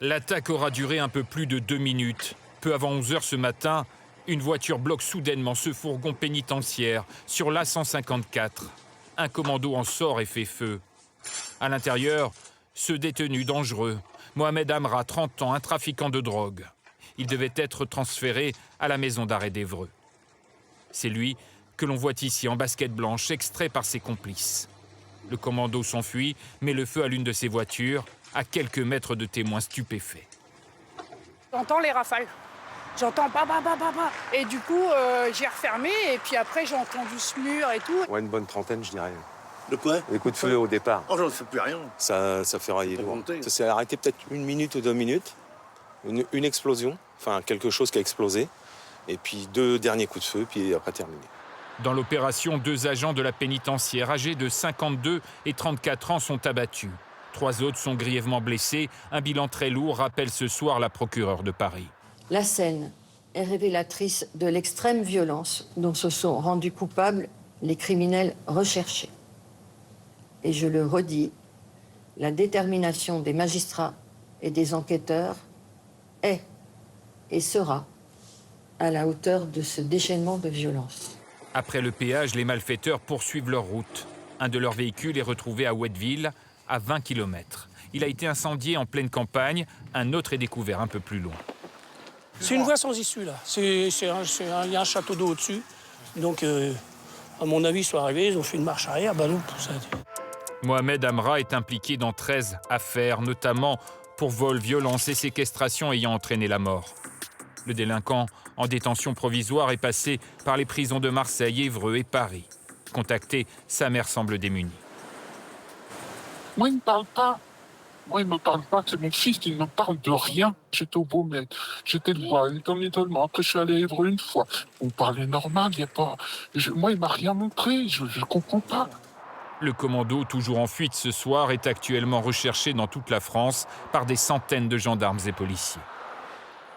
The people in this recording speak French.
L'attaque aura duré un peu plus de 2 minutes. Peu avant 11 h ce matin, une voiture bloque soudainement ce fourgon pénitentiaire sur l'A154. Un commando en sort et fait feu. À l'intérieur, ce détenu dangereux, Mohamed Amra, 30 ans, un trafiquant de drogue. Il devait être transféré à la maison d'arrêt d'Évreux. C'est lui que l'on voit ici en basket blanche, extrait par ses complices. Le commando s'enfuit, met le feu à l'une de ses voitures, à quelques mètres de témoins stupéfaits. J'entends les rafales. J'entends bah. Et du coup, j'ai refermé et puis après j'ai entendu ce mur et tout. Ouais, une bonne trentaine, je dirais. De quoi? Les coups de feu au départ. Oh, j'en sais plus rien. Ça fait railler loin. Ça s'est arrêté peut-être 1 minute ou 2 minutes. Une explosion, enfin quelque chose qui a explosé. Et puis 2 derniers coups de feu, puis après terminé. Dans l'opération, 2 agents de la pénitentiaire âgés de 52 et 34 ans sont abattus. 3 autres sont grièvement blessés. Un bilan très lourd rappelle ce soir la procureure de Paris. La scène est révélatrice de l'extrême violence dont se sont rendus coupables les criminels recherchés. Et je le redis, la détermination des magistrats et des enquêteurs est et sera à la hauteur de ce déchaînement de violence. Après le péage, les malfaiteurs poursuivent leur route. Un de leurs véhicules est retrouvé à Ouetteville, à 20 km. Il a été incendié en pleine campagne. Un autre est découvert un peu plus loin. C'est une voie sans issue, là. Il y a un château d'eau au-dessus. Donc, à mon avis, ils sont arrivés, ils ont fait une marche arrière. Ça... Mohamed Amra est impliqué dans 13 affaires, notamment pour vol, violence et séquestration ayant entraîné la mort. Le délinquant en détention provisoire est passé par les prisons de Marseille, Évreux et Paris. Contacté, sa mère semble démunie. Moi, il ne parle pas. Moi, il ne me parle pas. C'est mon fils qui ne me parle de rien. J'étais au Beaumet. J'étais le voir. Il est en isolement. Après, je suis allé à Évreux une fois. On parlait normal. Il n'y a pas... Moi, il ne m'a rien montré. Je ne comprends pas. Le commando, toujours en fuite ce soir, est actuellement recherché dans toute la France par des centaines de gendarmes et policiers.